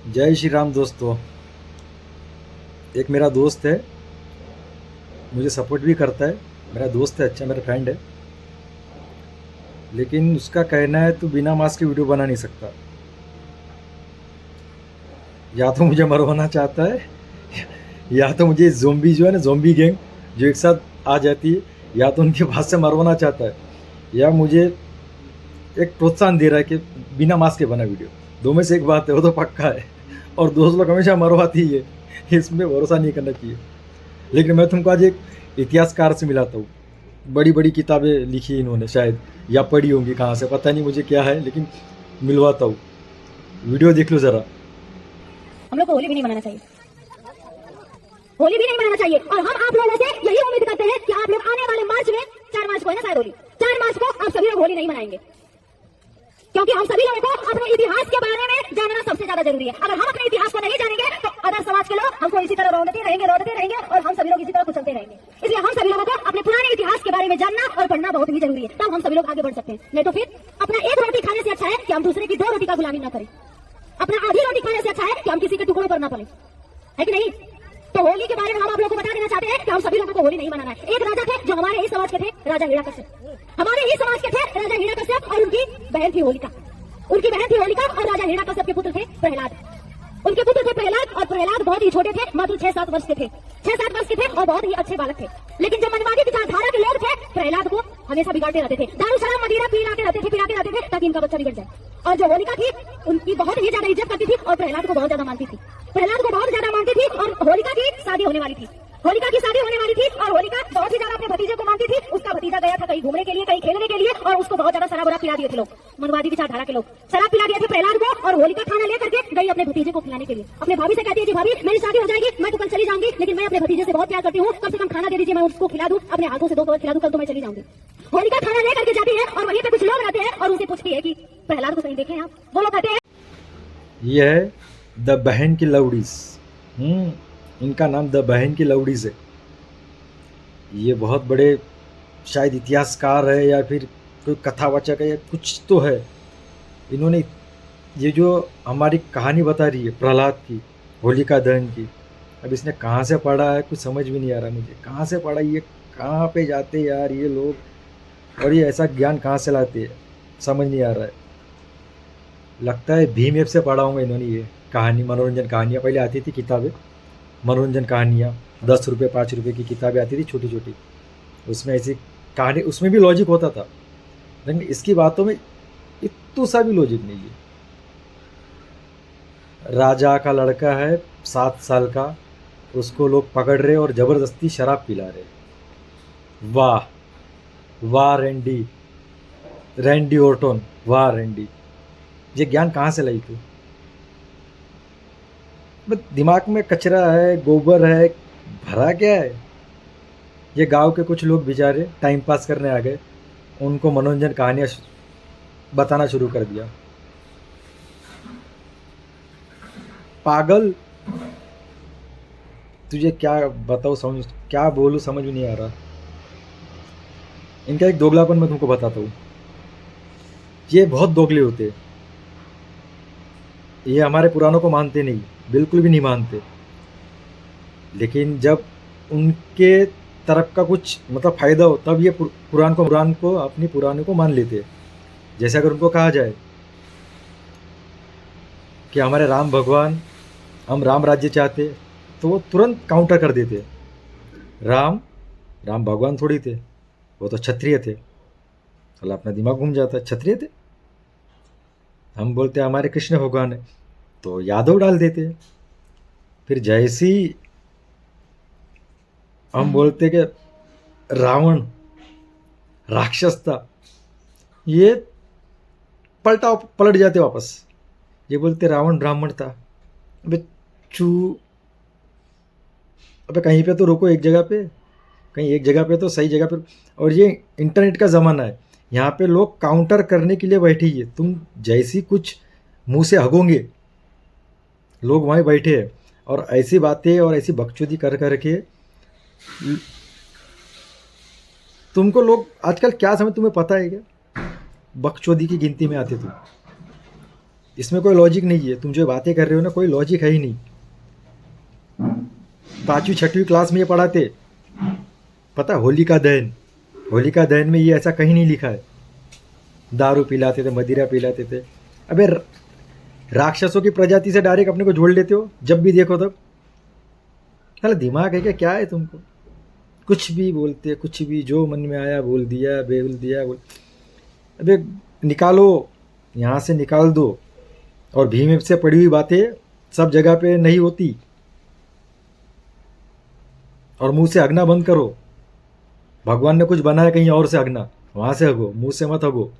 जय श्री राम दोस्तों। एक मेरा दोस्त है, मुझे सपोर्ट भी करता है। मेरा दोस्त है, अच्छा मेरा फ्रेंड है। लेकिन उसका कहना है तू बिना मास्क के वीडियो बना नहीं सकता। या तो मुझे मरवाना चाहता है या तो मुझे ज़ोंबी जो है ना, ज़ोंबी गैंग जो एक साथ आ जाती है, या तो उनके पास से मरवाना चाहता है, या मुझे एक प्रोत्साहन दे रहा है कि बिना मास्क के बना वीडियो। दो में से एक बात है, वो तो पक्का है। और दोस्त लोग हमेशा मरवाती ही है, इसमें भरोसा नहीं करना चाहिए। लेकिन मैं तुमको आज एक इतिहासकार से मिलाता हूँ। बड़ी बड़ी किताबें लिखी इन्होंने शायद, या पढ़ी होंगी कहाँ से, पता नहीं मुझे क्या है, लेकिन मिलवाता हूँ। वीडियो देख लो ज़रा। हम लोग को होली भी नहीं मनाना चाहिए, होली भी नहीं मनाना चाहिए। और हम आप लोगों से यही उम्मीद करते हैं कि आप लोग आने वाले मार्च में, 4 मार्च को है ना शायद होली, 4 मार्च को आप सभी लोग होली नहीं मनाएंगे, क्योंकि हम सभी लोगों को अपने इतिहास के बारे में जानना सबसे ज्यादा जरूरी है। अगर हम अपने इतिहास को नहीं जानेंगे तो अदर समाज के लोग हमको इसी तरह रौंदते रहेंगे और हम सभी लोग इसी तरह कुचलते रहेंगे। इसलिए हम सभी लोगों को अपने पुराने इतिहास के बारे में जानना और पढ़ना बहुत ही जरूरी है, तब हम सभी लोग आगे बढ़ सकते हैं। नहीं तो फिर अपना एक रोटी खाने से अच्छा है कि हम दूसरे की 2 रोटी का गुलामी न करें। अपना आधी रोटी खाने से अच्छा है कि हम किसी के टुकड़ों पर न पड़े, है कि नहीं? तो होली के बारे में हम आप लोगों को बता देना चाहते हैं कि हम सभी लोगों को होली नहीं मनाना है। एक राजा थे जो हमारे ही समाज के थे, राजा हिरण्यकश्यप। हमारे ही समाज के थे राजा हिरण्यकश्यप, और उनकी बहन थी होलिका। उनकी बहन थी होलिका और राजा हिरण्यकश्यप के पुत्र थे प्रहलाद। उनके पुत्र थे प्रहलाद, और प्रहलाद बहुत ही छोटे थे, मात्र 6-7 वर्ष के थे। 6-7 वर्ष के थे और बहुत ही अच्छे बालक थे। लेकिन जो मनवादी विचारधारा के लोग थे, प्रहलाद को हमेशा बिगाड़ते रहते थे, दारू शराब मदिरा पिलाते रहते थे ताकि इनका बच्चा बिगड़ जाए। और जो होलिका थी उनकी बहुत ही ज्यादा इज्जत करती थी और प्रहलाद को बहुत ज्यादा मानती थी। प्रहलाद को बहुत ज्यादा मानती थी और होलिका की शादी होने वाली थी। होलिका की शादी होने वाली थी और होलिका बहुत ही ज्यादा अपने भतीजे को मानती थी। उसका भतीजा गया था कहीं घूमने के लिए, कहीं खेलने के लिए, और उसको बहुत ज्यादा शराब पिला दिए थे लोग, मनवादी विचारधारा के लोग। शराब पिला दिए थे प्रहलाद को, और होलिका खाना लेकर के गई अपने भतीजे को खिलाने के लिए। अपने भाभी से कहती है, जी भाभी मेरी शादी हो जाएगी, मैं तो कल चली जाऊंगी, लेकिन मैं अपने भतीजे से बहुत प्यार करती हूँ, कम से कम खाना दे दीजिए, मैं उसको खिला दूं, अपने हाथों से 2 कवर खिला दूं, कल तो मैं चली जाऊंगी। होलिका खाना लेकर के जाती है और वहीं पे कुछ लोग रहते हैं और उनसे पूछती है कि प्रहलाद को कहीं देखे आप? वो लोग कहते हैं ये है द बहन की लवड़ीज। इनका नाम द बहन की लवड़ीज है। ये बहुत बड़े शायद इतिहासकार है या फिर कोई कथावाचक है या कुछ तो है। इन्होंने ये जो हमारी कहानी बता रही है प्रहलाद की, होलिका दहन की, अब इसने कहाँ से पढ़ा है कुछ समझ भी नहीं आ रहा मुझे। कहाँ से पढ़ा, ये कहाँ पे जाते यार ये लोग, और ये ऐसा ज्ञान कहाँ से लाते हैं, समझ नहीं आ रहा है। लगता है भीम ऐप से पढ़ा होंगे इन्होंने ये कहानी। मनोरंजन कहानियाँ पहले आती थी किताबें, मनोरंजन कहानियाँ 10 रुपये 5 रुपये की किताबें आती थी छोटी छोटी, उसमें ऐसी कहानी, उसमें भी लॉजिक होता था। लेकिन इसकी बातों में इतना सा भी लॉजिक नहीं है। राजा का लड़का है 7 साल का, उसको लोग पकड़ रहे और ज़बरदस्ती शराब पिला रहे। वाह वाह रैंडी, रैंडी ऑर्टन, वाह रैंडी, ये ज्ञान कहाँ से लाई तू? बस दिमाग में कचरा है, गोबर है, भरा क्या है? ये गांव के कुछ लोग बेचारे टाइम पास करने आ गए, उनको मनोरंजन कहानियाँ बताना शुरू कर दिया। पागल, तुझे क्या बताऊँ, समझ क्या बोलूँ समझ में नहीं आ रहा। इनका एक दोगलापन मैं तुमको बताता हूँ। ये बहुत दोगले होते हैं। ये हमारे पुरानों को मानते नहीं, बिल्कुल भी नहीं मानते। लेकिन जब उनके तरफ का कुछ मतलब फ़ायदा हो तब ये पुराण को अपनी पुराने को मान लेते हैं। जैसे अगर उनको कहा जाए कि हमारे राम भगवान, हम राम राज्य चाहते, तो वो तुरंत काउंटर कर देते। राम राम भगवान थोड़ी थे, वो तो क्षत्रिय थे। साला अपना दिमाग घूम जाता है, क्षत्रिय थे। हम बोलते हमारे कृष्ण भगवान है, तो यादव डाल देते। फिर जैसी हम बोलते कि रावण राक्षस था, ये पलट जाते वापस। ये बोलते रावण ब्राह्मण था। अबे चू, अबे कहीं पे तो रोको, एक जगह पे, कहीं एक जगह पे तो सही जगह पे। और ये इंटरनेट का ज़माना है, यहाँ पे लोग काउंटर करने के लिए बैठे ही है। तुम जैसी कुछ मुंह से हगोगे, लोग वहीं बैठे हैं और ऐसी बातें और ऐसी बकचोदी कर करके तुमको लोग आजकल क्या समझ, तुम्हें पता है क्या? बकचोदी की गिनती में आते तुम। इसमें कोई लॉजिक नहीं है, तुम जो बातें कर रहे हो ना, कोई लॉजिक है ही नहीं। 5वीं 6वीं क्लास में ये पढ़ाते, पता होलिका दहन, होलिका दहन में ये ऐसा कहीं नहीं लिखा है। दारू पिलाते थे, मदिरा पिलाते थे। अबे राक्षसों की प्रजाति से डायरेक्ट अपने को जोड़ लेते हो जब भी देखो तब। साला दिमाग है क्या है तुमको? कुछ भी बोलते, कुछ भी जो मन में आया बोल दिया, बोल दिया बोल। अबे निकालो, यहाँ से निकाल दो। और भीम से पड़ी हुई बातें सब जगह पे नहीं होती। और मुंह से हगना बंद करो। भगवान ने कुछ बनाया कहीं और से हगना, वहाँ से हगो, मुंह से मत हगो।